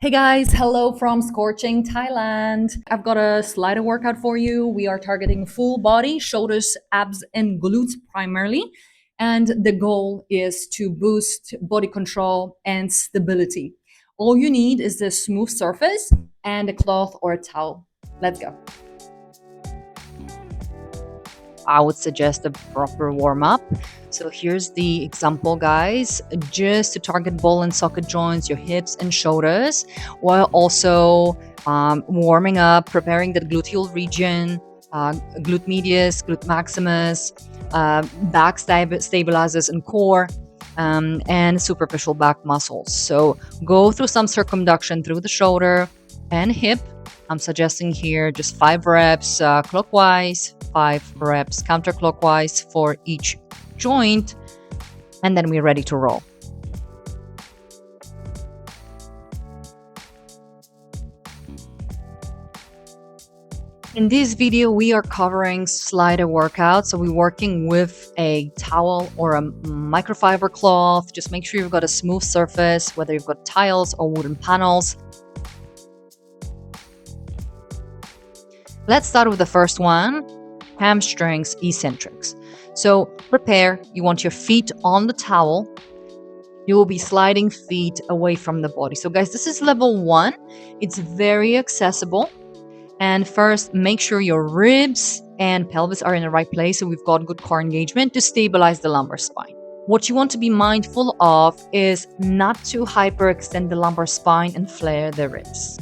Hey guys, hello from Scorching, Thailand. I've got a slider workout for you. We are targeting full body, shoulders, abs, and glutes primarily. And the goal is to boost body control and stability. All you need is a smooth surface and a cloth or a towel. Let's go. I would suggest a proper warm up. So here's the example, guys, just to target ball and socket joints, your hips and shoulders, while also warming up, preparing the gluteal region, glute medius, glute maximus, back stabilizers and core, and superficial back muscles. So go through some circumduction through the shoulder and hip. I'm suggesting here just 5 reps clockwise, 5 reps counterclockwise for each joint, and then we're ready to roll. In this video, we are covering slider workouts. So we're working with a towel or a microfiber cloth. Just make sure you've got a smooth surface, whether you've got tiles or wooden panels. Let's start with the first one, hamstrings, eccentrics. So prepare, you want your feet on the towel. You will be sliding feet away from the body. So guys, this is level 1. It's very accessible. And first, make sure your ribs and pelvis are in the right place. So we've got good core engagement to stabilize the lumbar spine. What you want to be mindful of is not to hyperextend the lumbar spine and flare the ribs.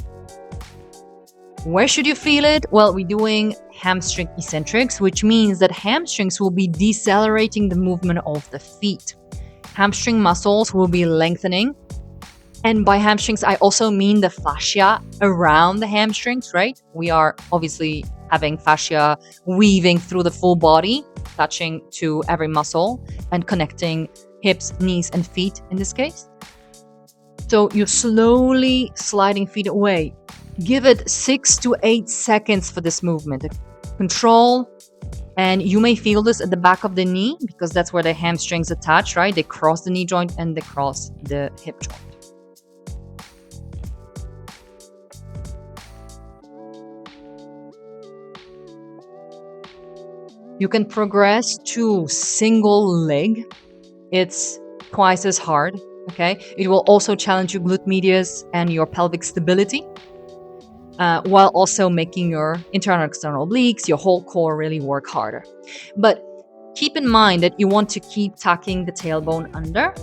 Where should you feel it? Well, we're doing hamstring eccentrics, which means that hamstrings will be decelerating the movement of the feet. Hamstring muscles will be lengthening. And by hamstrings, I also mean the fascia around the hamstrings, right? We are obviously having fascia weaving through the full body, touching to every muscle and connecting hips, knees, and feet in this case. So you're slowly sliding feet away. Give it 6 to 8 seconds for this movement. Control, and you may feel this at the back of the knee because that's where the hamstrings attach, right? They cross the knee joint and they cross the hip joint. You can progress to single leg. It's twice as hard, okay? It will also challenge your glute medius and your pelvic stability. While also making your internal and external obliques, your whole core really work harder. But keep in mind that you want to keep tucking the tailbone under.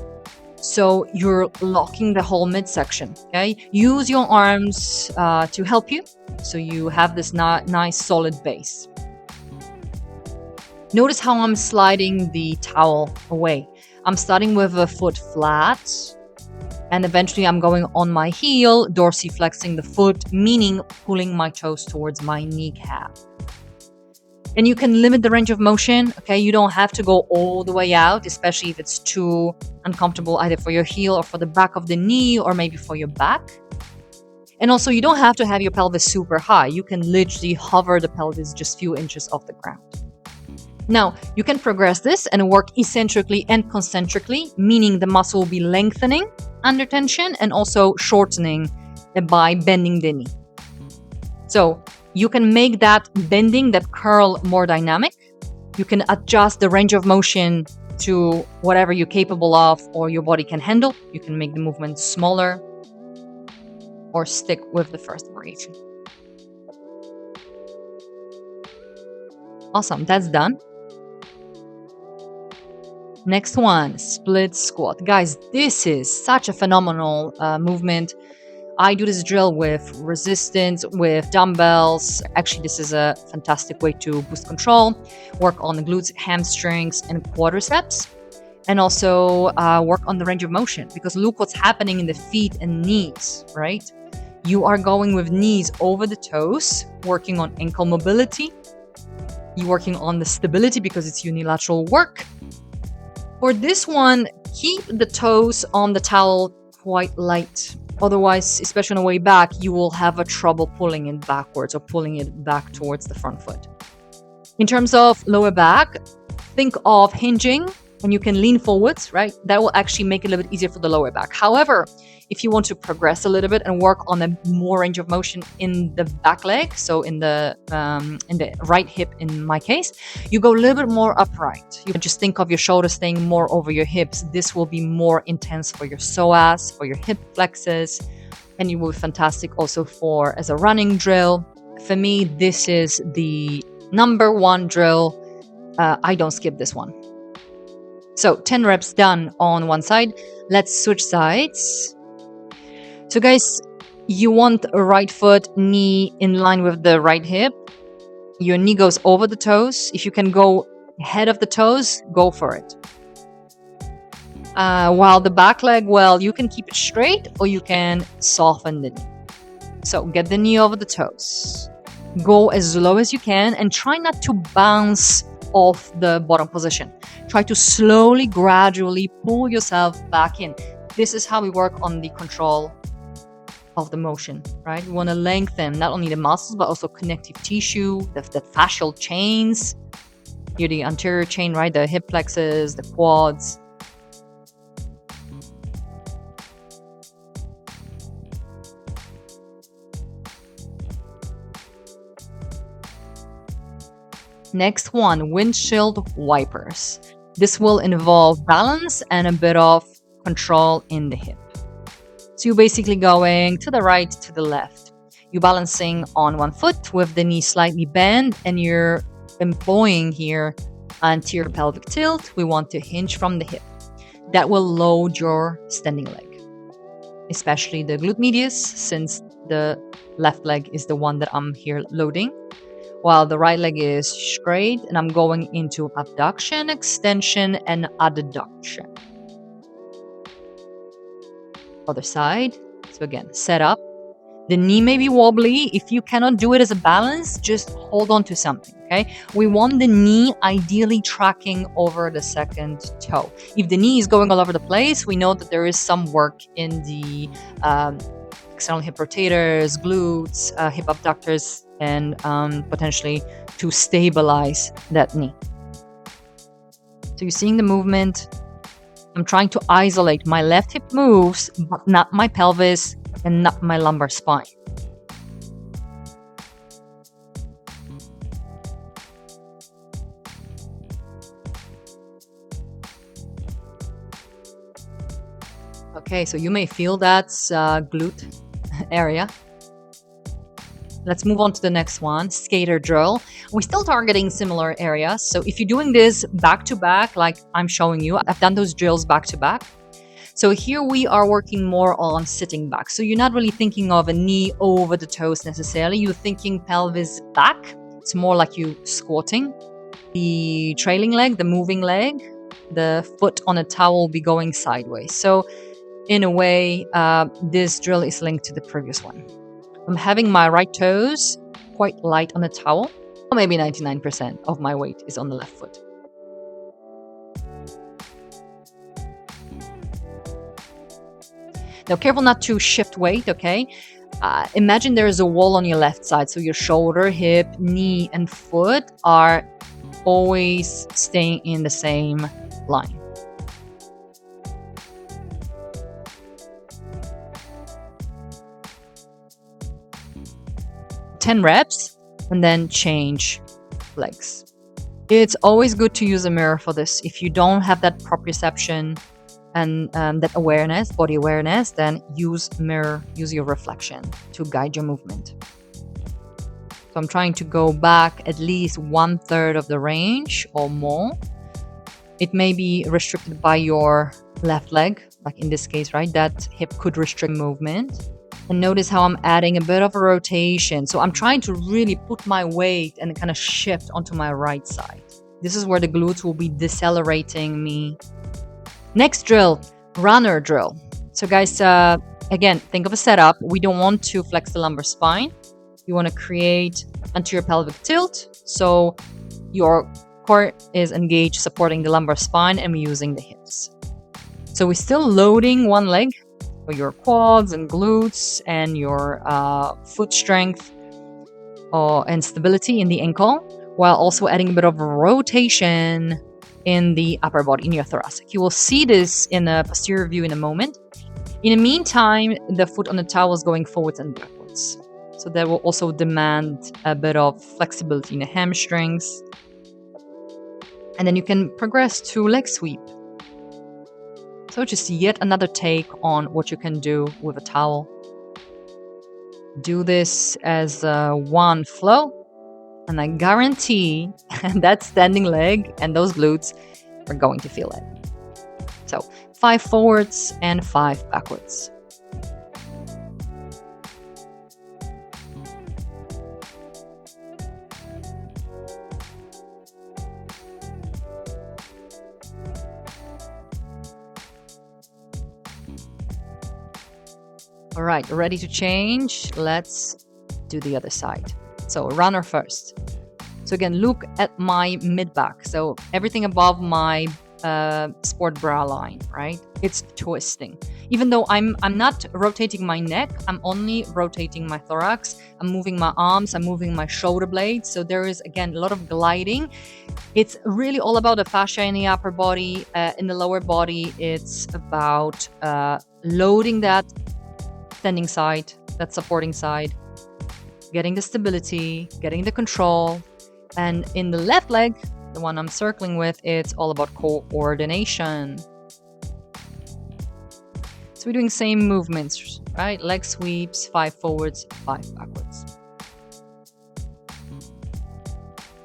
So you're locking the whole midsection, okay? Use your arms to help you. So you have this nice solid base. Notice how I'm sliding the towel away. I'm starting with a foot flat. And eventually I'm going on my heel, dorsiflexing the foot, meaning pulling my toes towards my kneecap. And you can limit the range of motion, okay? You don't have to go all the way out, especially if it's too uncomfortable either for your heel or for the back of the knee or maybe for your back. And also you don't have to have your pelvis super high. You can literally hover the pelvis just a few inches off the ground. Now, you can progress this and work eccentrically and concentrically, meaning the muscle will be lengthening under tension and also shortening by bending the knee. So you can make that bending, that curl more dynamic. You can adjust the range of motion to whatever you're capable of or your body can handle. You can make the movement smaller or stick with the first variation. Awesome, that's done. Next one, split squat. Guys, this is such a phenomenal movement. I do this drill with resistance, with dumbbells. Actually, this is a fantastic way to boost control, work on the glutes, hamstrings, and quadriceps, and also work on the range of motion. Because look what's happening in the feet and knees, right? You are going with knees over the toes, working on ankle mobility. You're working on the stability because it's unilateral work. For this one, keep the toes on the towel quite light. Otherwise, especially on the way back, you will have a trouble pulling it backwards or pulling it back towards the front foot. In terms of lower back, think of hinging and you can lean forwards, right? That will actually make it a little bit easier for the lower back. However, if you want to progress a little bit and work on a more range of motion in the back leg, so in the right hip in my case, you go a little bit more upright. You can just think of your shoulders staying more over your hips. This will be more intense for your psoas, for your hip flexors, and it will be fantastic also for as a running drill. For me, this is the number one drill. I don't skip this one. So 10 reps done on one side. Let's switch sides. So guys, you want a right foot, knee in line with the right hip. Your knee goes over the toes. If you can go ahead of the toes, go for it. While the back leg, well, you can keep it straight or you can soften the knee. So get the knee over the toes. Go as low as you can and try not to bounce off the bottom position. Try to slowly, gradually pull yourself back in. This is how we work on the control of the motion, right? We want to lengthen not only the muscles, but also connective tissue, the fascial chains. Here, the anterior chain, right? The hip flexors, the quads. Next one, windshield wipers. This will involve balance and a bit of control in the hip. So you're basically going to the right, to the left. You're balancing on one foot with the knee slightly bent, and you're employing here anterior pelvic tilt. We want to hinge from the hip. That will load your standing leg, especially the glute medius, since the left leg is the one that I'm here loading, while the right leg is straight, and I'm going into abduction, extension, and adduction. Other side. So again, set up. The knee may be wobbly. If you cannot do it as a balance, just hold on to something, okay? We want the knee ideally tracking over the second toe. If the knee is going all over the place, we know that there is some work in the external hip rotators, glutes, hip abductors, and potentially to stabilize that knee. So you're seeing the movement. I'm trying to isolate my left hip moves, but not my pelvis and not my lumbar spine. Okay, so you may feel that glute area. Let's move on to the next one, skater drill. We're still targeting similar areas. So if you're doing this back to back, like I'm showing you, I've done those drills back to back. So here we are working more on sitting back. So you're not really thinking of a knee over the toes necessarily. You're thinking pelvis back. It's more like you squatting. The trailing leg, the moving leg, the foot on a towel will be going sideways. So in a way, this drill is linked to the previous one. I'm having my right toes quite light on the towel, or maybe 99% of my weight is on the left foot. Now, careful not to shift weight, okay? Imagine there is a wall on your left side, so your shoulder, hip, knee, and foot are always staying in the same line. Ten reps, and then change legs. It's always good to use a mirror for this. If you don't have that proprioception and that awareness, body awareness, then use mirror, use your reflection to guide your movement. So I'm trying to go back at least 1/3 of the range or more. It may be restricted by your left leg, like in this case, right? That hip could restrict movement. And notice how I'm adding a bit of a rotation. So I'm trying to really put my weight and kind of shift onto my right side. This is where the glutes will be decelerating me. Next drill, runner drill. So guys, again, think of a setup. We don't want to flex the lumbar spine. You want to create anterior pelvic tilt. So your core is engaged supporting the lumbar spine, and we're using the hips. So we're still loading one leg for your quads and glutes and your foot strength and stability in the ankle, while also adding a bit of rotation in the upper body, in your thoracic. You will see this in a posterior view in a moment. In the meantime, the foot on the towel is going forwards and backwards. So that will also demand a bit of flexibility in the hamstrings. And then you can progress to leg sweep. So just yet another take on what you can do with a towel. Do this as one flow, and I guarantee that standing leg and those glutes are going to feel it. So 5 forwards and 5 backwards. All right, ready to change? Let's do the other side. So runner first. So again, look at my mid back. So everything above my sport bra line, right? It's twisting. Even though I'm not rotating my neck, I'm only rotating my thorax. I'm moving my arms, I'm moving my shoulder blades. So there is, again, a lot of gliding. It's really all about the fascia in the upper body. In the lower body, it's about loading that standing side, that supporting side, getting the stability, getting the control. And in the left leg, the one I'm circling with, it's all about coordination. So we're doing same movements, right? Leg sweeps, 5 forwards, 5 backwards.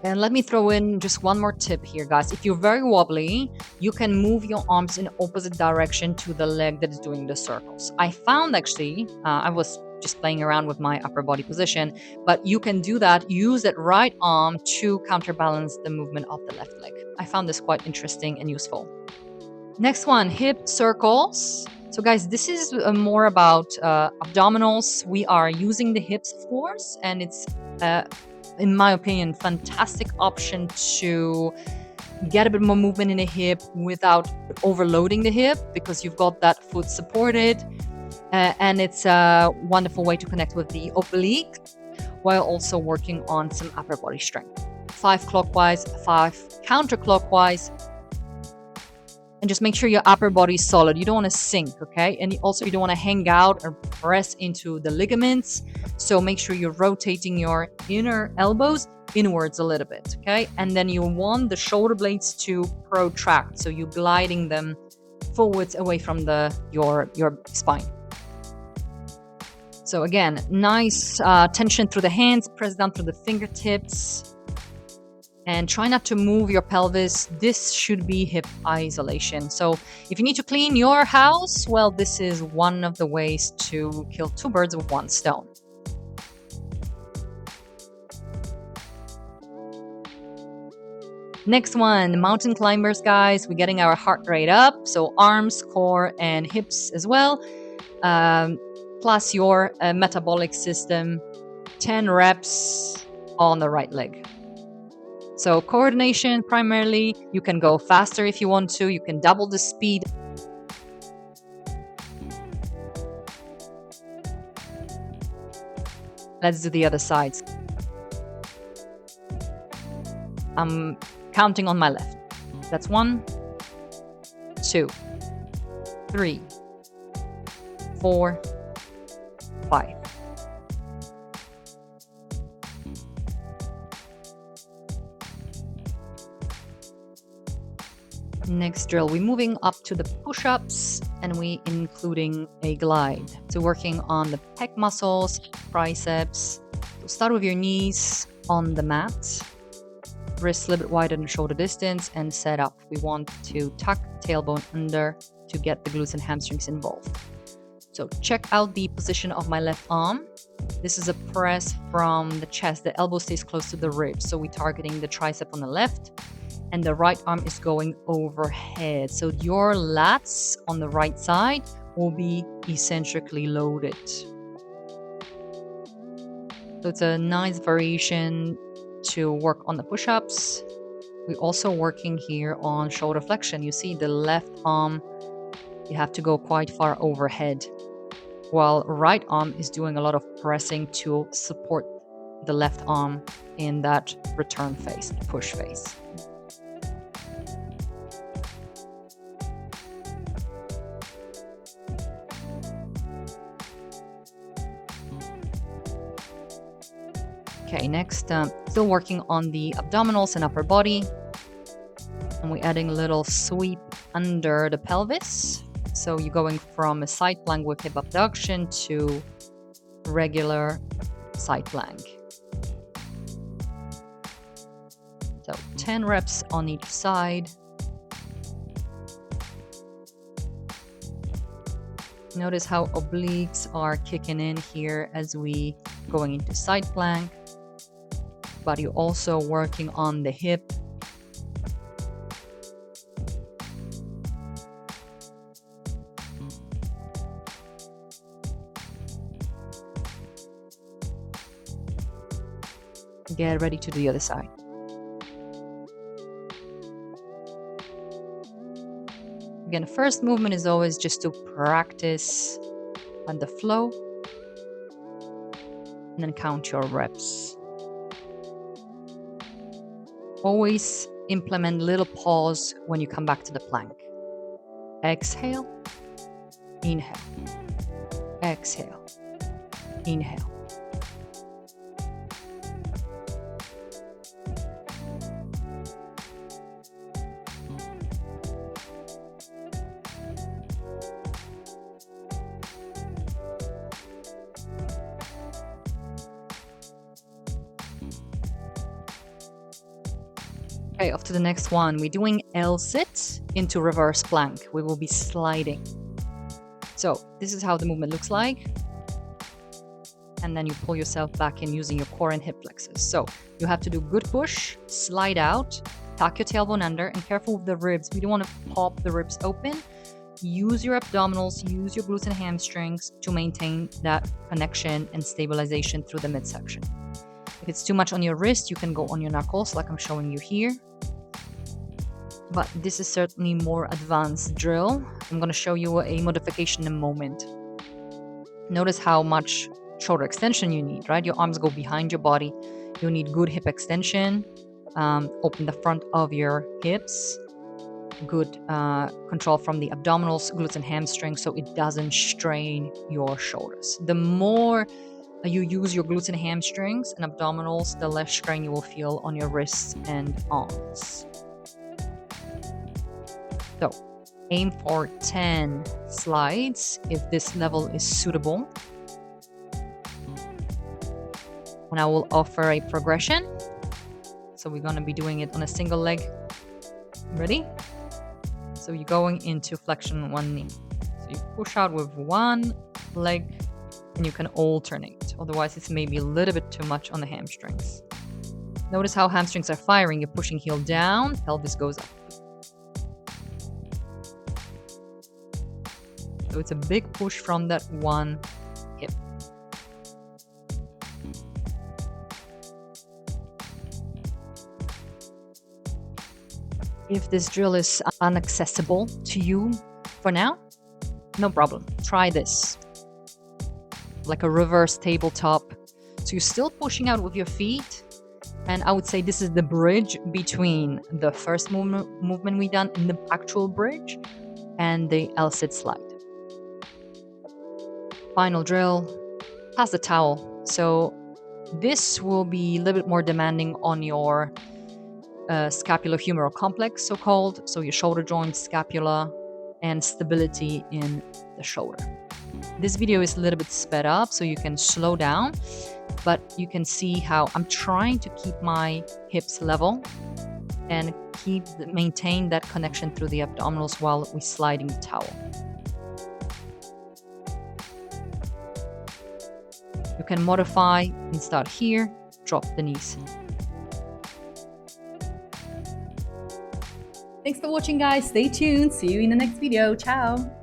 And let me throw in just one more tip here, guys. If you're very wobbly, you can move your arms in opposite direction to the leg that is doing the circles. I found actually, I was just playing around with my upper body position, but you can do that, use that right arm to counterbalance the movement of the left leg. I found this quite interesting and useful. Next one, hip circles. So guys, this is more about abdominals. We are using the hips, of course, and it's in my opinion, fantastic option to get a bit more movement in the hip without overloading the hip, because you've got that foot supported. And it's a wonderful way to connect with the oblique while also working on some upper body strength. 5 clockwise, 5 counterclockwise. And just make sure your upper body is solid. You don't want to sink, okay? And also you don't want to hang out or press into the ligaments. So make sure you're rotating your inner elbows inwards a little bit, okay? And then you want the shoulder blades to protract. So you're gliding them forwards away from your spine. So again, nice tension through the hands, press down through the fingertips. And try not to move your pelvis. This should be hip isolation. So if you need to clean your house, well, this is one of the ways to kill 2 birds with 1 stone. Next one, mountain climbers, guys. We're getting our heart rate up. So arms, core, and hips as well. Plus your metabolic system. 10 reps on the right leg. So coordination primarily. You can go faster if you want to. You can double the speed. Let's do the other sides. I'm counting on my left. That's 1, 2, 3, 4, 5. Next drill, we're moving up to the push-ups and we including a glide. So working on the pec muscles, triceps. So start with your knees on the mat, wrists a little bit wider than shoulder distance, and set up. We want to tuck tailbone under to get the glutes and hamstrings involved. So check out the position of my left arm. This is a press from the chest. The elbow stays close to the ribs. So we're targeting the tricep on the left. And the right arm is going overhead. So your lats on the right side will be eccentrically loaded. So it's a nice variation to work on the push-ups. We're also working here on shoulder flexion. You see the left arm, you have to go quite far overhead, while right arm is doing a lot of pressing to support the left arm in that return phase, push phase. Okay, next, still working on the abdominals and upper body. And we're adding a little sweep under the pelvis. So you're going from a side plank with hip abduction to regular side plank. So 10 reps on each side. Notice how obliques are kicking in here as we going into side plank. But you're also working on the hip. Get ready to do the other side. Again, first movement is always just to practice on the flow and then count your reps. Always implement little pause when you come back to the plank. Exhale, inhale, exhale, inhale. Okay, off to the next one. We're doing L-sit into reverse plank. We will be sliding. So this is how the movement looks like. And then you pull yourself back in using your core and hip flexors. So you have to do good push, slide out, tuck your tailbone under, and careful with the ribs. We don't want to pop the ribs open. Use your abdominals, use your glutes and hamstrings to maintain that connection and stabilization through the midsection. If it's too much on your wrist, you can go on your knuckles like I'm showing you here. But this is certainly more advanced drill. I'm going to show you a modification in a moment. Notice how much shoulder extension you need, right? Your arms go behind your body. You need good hip extension. Open the front of your hips. Good control from the abdominals, glutes, and hamstrings so it doesn't strain your shoulders. The more you use your glutes and hamstrings and abdominals, the less strain you will feel on your wrists and arms. So aim for 10 slides if this level is suitable. And I will offer a progression. So we're going to be doing it on a single leg. Ready? So you're going into flexion on one knee. So you push out with one leg and you can alternate. Otherwise, it's maybe a little bit too much on the hamstrings. Notice how hamstrings are firing. You're pushing heel down, pelvis goes up. So it's a big push from that one hip. If this drill is inaccessible to you for now, no problem. Try this. Like a reverse tabletop. So you're still pushing out with your feet. And I would say this is the bridge between the first movement we done in the actual bridge and the L-sit slide. Final drill, pass the towel. So this will be a little bit more demanding on your scapulohumeral complex, so-called. So your shoulder joints, scapula, and stability in the shoulder. This video is a little bit sped up, so you can slow down, but you can see how I'm trying to keep my hips level and maintain that connection through the abdominals while we're sliding the towel. You can modify and start here, drop the knees. Thanks for watching, guys. Stay tuned. See you in the next video. Ciao.